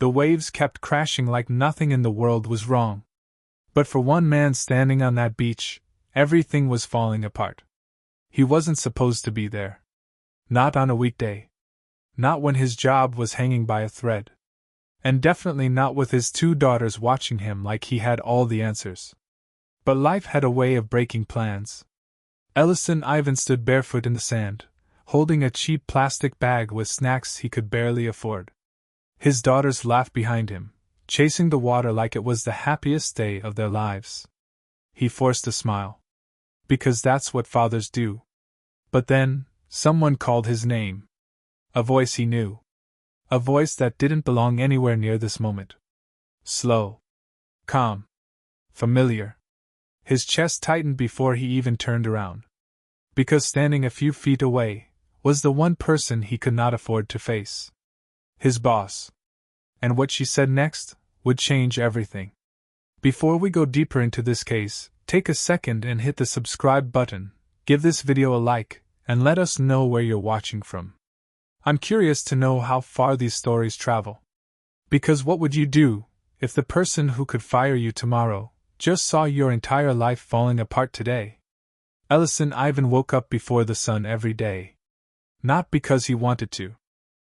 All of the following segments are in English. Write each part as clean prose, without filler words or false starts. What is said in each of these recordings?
The waves kept crashing like nothing in the world was wrong. But for one man standing on that beach, everything was falling apart. He wasn't supposed to be there. Not on a weekday. Not when his job was hanging by a thread. And definitely not with his 2 daughters watching him like he had all the answers. But life had a way of breaking plans. Ellison Ivan stood barefoot in the sand, holding a cheap plastic bag with snacks he could barely afford. His daughters laughed behind him, chasing the water like it was the happiest day of their lives. He forced a smile. Because that's what fathers do. But then, someone called his name. A voice he knew. A voice that didn't belong anywhere near this moment. Slow. Calm. Familiar. His chest tightened before he even turned around. Because standing a few feet away was the one person he could not afford to face. His boss. And what she said next would change everything. Before we go deeper into this case, take a second and hit the subscribe button, give this video a like, and let us know where you're watching from. I'm curious to know how far these stories travel. Because what would you do if the person who could fire you tomorrow just saw your entire life falling apart today? Ellison Ivan woke up before the sun every day. Not because he wanted to,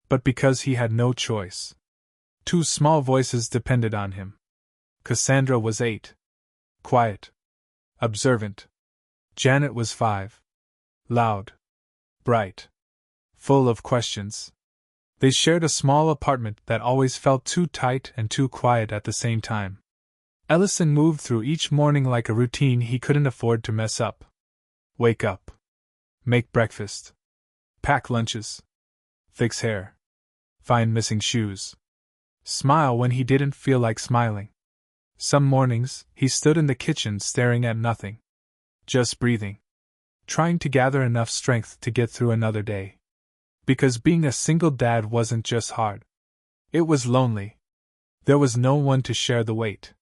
but because he had no choice. 2 small voices depended on him. Cassandra was 8. Quiet. Observant. Janet was 5. Loud. Bright. Full of questions. They shared a small apartment that always felt too tight and too quiet at the same time. Ellison moved through each morning like a routine he couldn't afford to mess up. Wake up. Make breakfast. Pack lunches. Fix hair. Find missing shoes. Smile when he didn't feel like smiling. Some mornings, he stood in the kitchen staring at nothing. Just breathing. Trying to gather enough strength to get through another day. Because being a single dad wasn't just hard. It was lonely. There was no one to share the weight.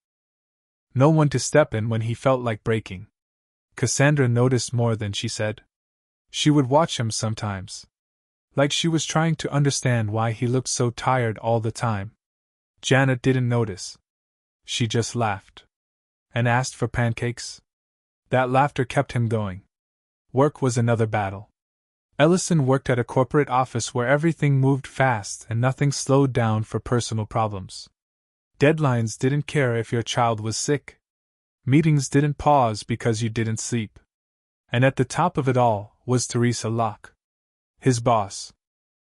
No one to step in when he felt like breaking. Cassandra noticed more than she said. She would watch him sometimes. Like she was trying to understand why he looked so tired all the time. Janet didn't notice. She just laughed. And asked for pancakes. That laughter kept him going. Work was another battle. Ellison worked at a corporate office where everything moved fast and nothing slowed down for personal problems. Deadlines didn't care if your child was sick. Meetings didn't pause because you didn't sleep. And at the top of it all was Teresa Locke. His boss.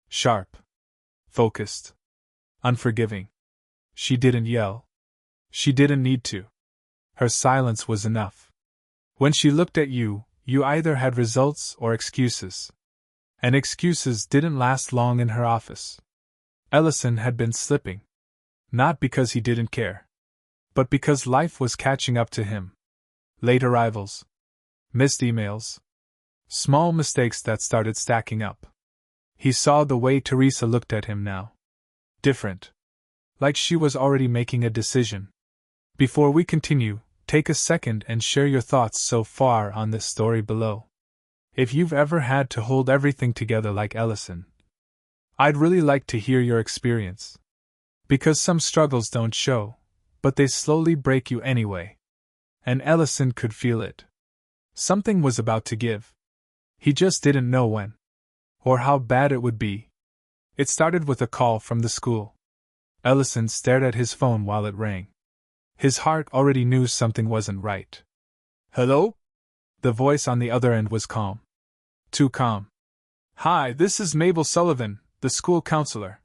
Sharp. Focused. Unforgiving. She didn't yell. She didn't need to. Her silence was enough. When she looked at you, you either had results or excuses. And excuses didn't last long in her office. Ellison had been slipping. Not because he didn't care. But because life was catching up to him. Late arrivals. Missed emails. Small mistakes that started stacking up. He saw the way Teresa looked at him now. Different. Like she was already making a decision. Before we continue, take a second and share your thoughts so far on this story below. If you've ever had to hold everything together like Ellison, I'd really like to hear your experience. Because some struggles don't show, but they slowly break you anyway. And Ellison could feel it. Something was about to give. He just didn't know when. Or how bad it would be. It started with a call from the school. Ellison stared at his phone while it rang. His heart already knew something wasn't right. Hello? The voice on the other end was calm. Too calm. Hi, this is Mabel Sullivan, the school counselor.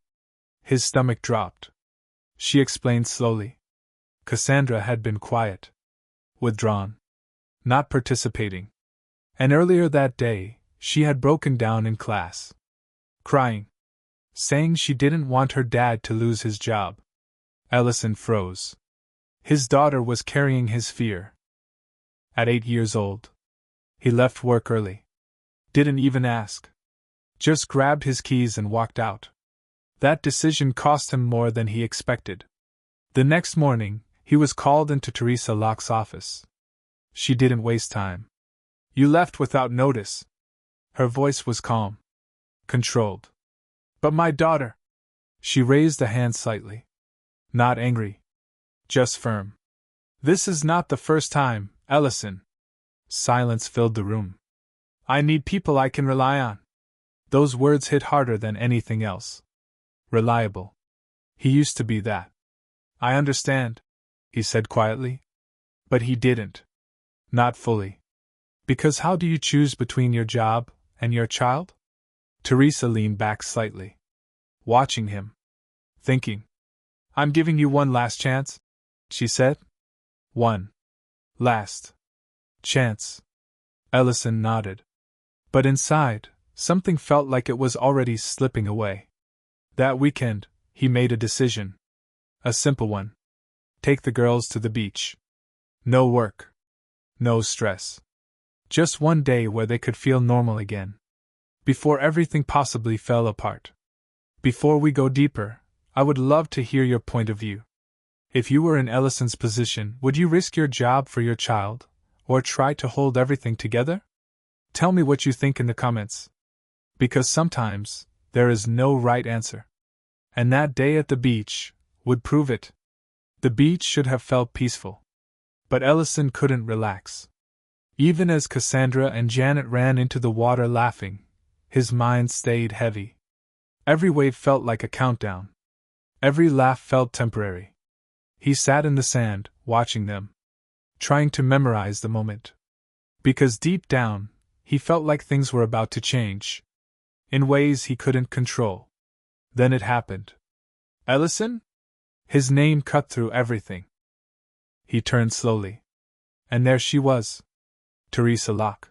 His stomach dropped. She explained slowly. Cassandra had been quiet. Withdrawn. Not participating. And earlier that day, she had broken down in class. Crying. Saying she didn't want her dad to lose his job. Ellison froze. His daughter was carrying his fear. At 8 years old. He left work early. Didn't even ask. Just grabbed his keys and walked out. That decision cost him more than he expected. The next morning, he was called into Teresa Locke's office. She didn't waste time. You left without notice. Her voice was calm. Controlled. But my daughter. She raised a hand slightly. Not angry. Just firm. This is not the first time, Ellison. Silence filled the room. I need people I can rely on. Those words hit harder than anything else. Reliable. He used to be that. I understand, he said quietly. But he didn't. Not fully. Because how do you choose between your job and your child? Teresa leaned back slightly, watching him, thinking. I'm giving you one last chance, she said. One last chance. Ellison nodded. But inside, something felt like it was already slipping away. That weekend, he made a decision. A simple one. Take the girls to the beach. No work. No stress. Just one day where they could feel normal again. Before everything possibly fell apart. Before we go deeper, I would love to hear your point of view. If you were in Ellison's position, would you risk your job for your child, or try to hold everything together? Tell me what you think in the comments. Because sometimes, there is no right answer. And that day at the beach would prove it. The beach should have felt peaceful. But Ellison couldn't relax. Even as Cassandra and Janet ran into the water laughing, his mind stayed heavy. Every wave felt like a countdown. Every laugh felt temporary. He sat in the sand, watching them, trying to memorize the moment. Because deep down, he felt like things were about to change. In ways he couldn't control. Then it happened. Ellison? His name cut through everything. He turned slowly. And there she was. Teresa Locke.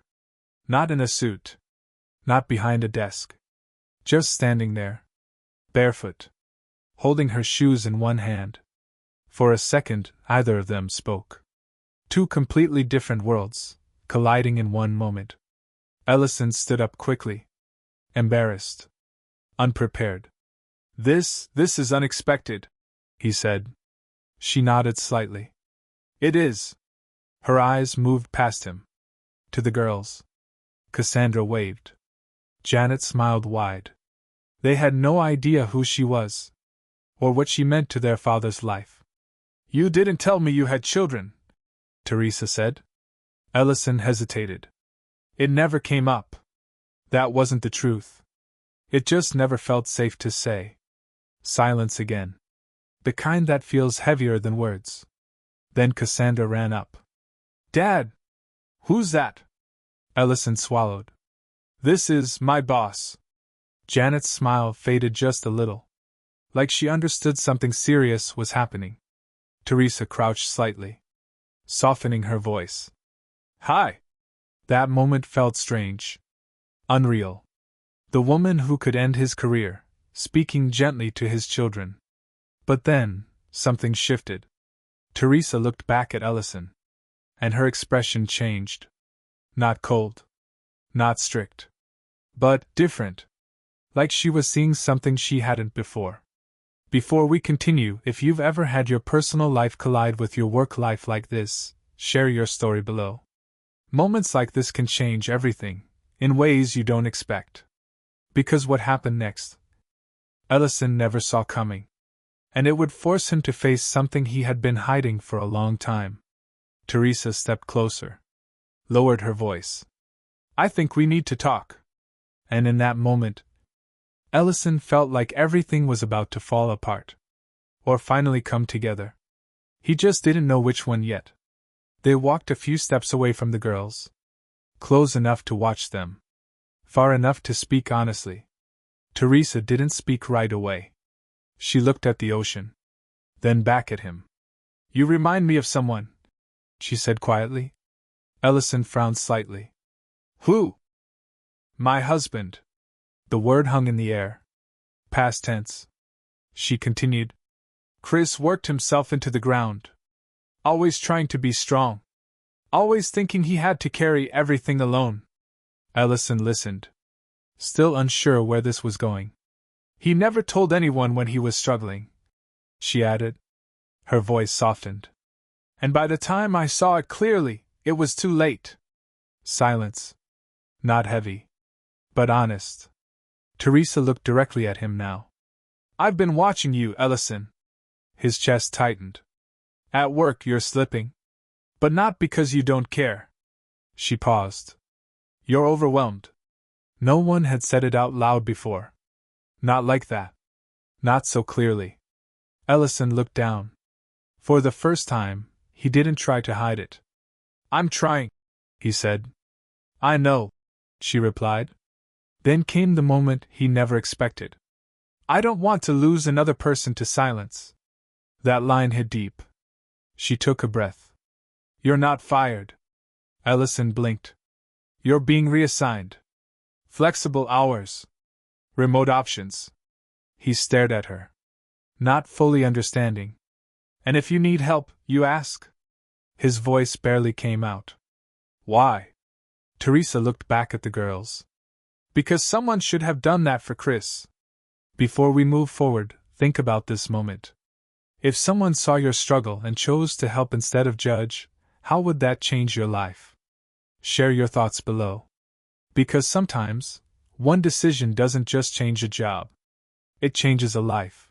Not in a suit. Not behind a desk. Just standing there. Barefoot. Holding her shoes in one hand. For a second, either of them spoke. Two completely different worlds, colliding in one moment. Ellison stood up quickly. Embarrassed. Unprepared. This is unexpected, he said. She nodded slightly. It is. Her eyes moved past him. To the girls. Cassandra waved. Janet smiled wide. They had no idea who she was, or what she meant to their father's life. You didn't tell me you had children, Teresa said. Ellison hesitated. It never came up. That wasn't the truth. It just never felt safe to say. Silence again. The kind that feels heavier than words. Then Cassandra ran up. Dad! Who's that? Ellison swallowed. This is my boss. Janet's smile faded just a little. Like she understood something serious was happening. Teresa crouched slightly, softening her voice. Hi! That moment felt strange. Unreal. The woman who could end his career, speaking gently to his children. But then, something shifted. Teresa looked back at Ellison. And her expression changed. Not cold. Not strict. But different. Like she was seeing something she hadn't before. Before we continue, if you've ever had your personal life collide with your work life like this, share your story below. Moments like this can change everything, in ways you don't expect. Because what happened next, Ellison never saw coming. And it would force him to face something he had been hiding for a long time. Teresa stepped closer. Lowered her voice. I think we need to talk. And in that moment, Ellison felt like everything was about to fall apart. Or finally come together. He just didn't know which one yet. They walked a few steps away from the girls. Close enough to watch them. Far enough to speak honestly. Teresa didn't speak right away. She looked at the ocean. Then back at him. You remind me of someone, she said quietly. Ellison frowned slightly. Who? My husband. The word hung in the air. Past tense. She continued. Chris worked himself into the ground. Always trying to be strong. Always thinking he had to carry everything alone. Ellison listened. Still unsure where this was going. He never told anyone when he was struggling, she added. Her voice softened. And by the time I saw it clearly, it was too late. Silence. Not heavy. But honest. Teresa looked directly at him now. I've been watching you, Ellison. His chest tightened. At work you're slipping. But not because you don't care. She paused. You're overwhelmed. No one had said it out loud before. Not like that. Not so clearly. Ellison looked down. For the first time, he didn't try to hide it. I'm trying, he said. I know, she replied. Then came the moment he never expected. I don't want to lose another person to silence. That line hit deep. She took a breath. You're not fired. Ellison blinked. You're being reassigned. Flexible hours. Remote options. He stared at her. Not fully understanding. And if you need help, you ask? His voice barely came out. Why? Teresa looked back at the girls. Because someone should have done that for Chris. Before we move forward, think about this moment. If someone saw your struggle and chose to help instead of judge, how would that change your life? Share your thoughts below. Because sometimes, one decision doesn't just change a job. It changes a life.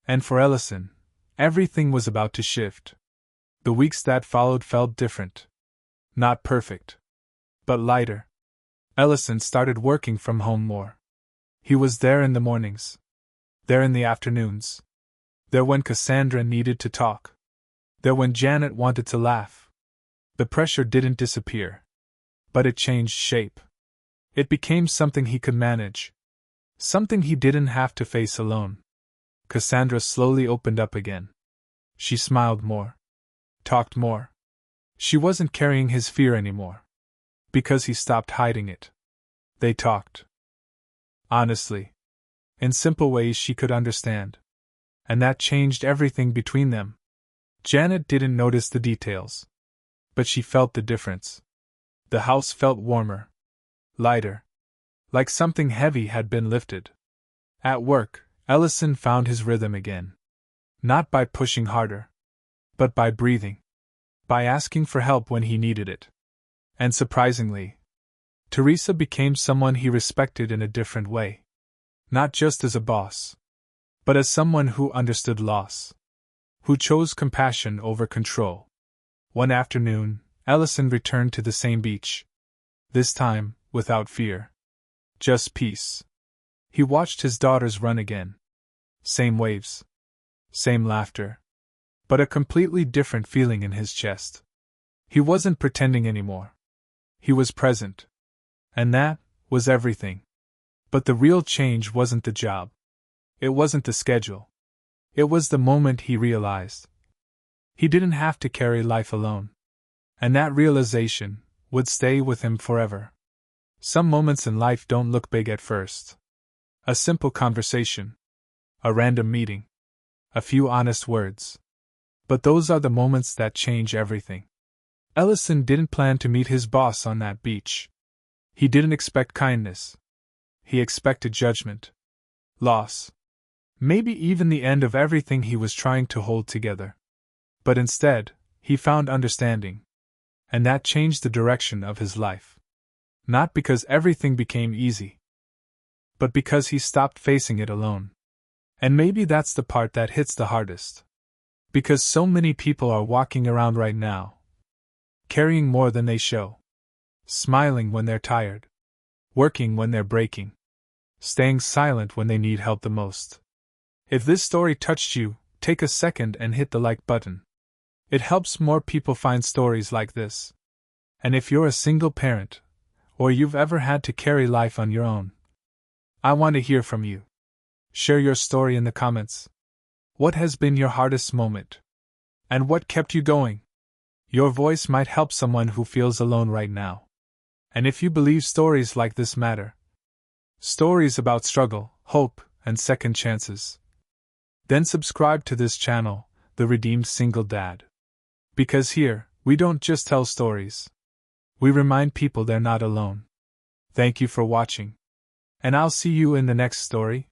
And for Ellison, everything was about to shift. The weeks that followed felt different. Not perfect. But lighter. Ellison started working from home more. He was there in the mornings. There in the afternoons. There when Cassandra needed to talk. There when Janet wanted to laugh. The pressure didn't disappear. But it changed shape. It became something he could manage. Something he didn't have to face alone. Cassandra slowly opened up again. She smiled more. Talked more. She wasn't carrying his fear anymore. Because he stopped hiding it. They talked. Honestly. In simple ways she could understand. And that changed everything between them. Janet didn't notice the details. But she felt the difference. The house felt warmer. Lighter. Like something heavy had been lifted. At work, Ellison found his rhythm again. Not by pushing harder. But by breathing. By asking for help when he needed it. And surprisingly, Teresa became someone he respected in a different way. Not just as a boss, but as someone who understood loss. Who chose compassion over control. One afternoon, Ellison returned to the same beach. This time, without fear. Just peace. He watched his daughters run again. Same waves. Same laughter. But a completely different feeling in his chest. He wasn't pretending anymore. He was present. And that was everything. But the real change wasn't the job. It wasn't the schedule. It was the moment he realized. He didn't have to carry life alone. And that realization would stay with him forever. Some moments in life don't look big at first. A simple conversation. A random meeting. A few honest words. But those are the moments that change everything. Ellison didn't plan to meet his boss on that beach. He didn't expect kindness. He expected judgment. Loss. Maybe even the end of everything he was trying to hold together. But instead, he found understanding. And that changed the direction of his life. Not because everything became easy. But because he stopped facing it alone. And maybe that's the part that hits the hardest. Because so many people are walking around right now. Carrying more than they show. Smiling when they're tired. Working when they're breaking. Staying silent when they need help the most. If this story touched you, take a second and hit the like button. It helps more people find stories like this. And if you're a single parent, or you've ever had to carry life on your own, I want to hear from you. Share your story in the comments. What has been your hardest moment? And what kept you going? Your voice might help someone who feels alone right now. And if you believe stories like this matter, stories about struggle, hope, and second chances, then subscribe to this channel, The Redeemed Single Dad. Because here, we don't just tell stories. We remind people they're not alone. Thank you for watching. And I'll see you in the next story.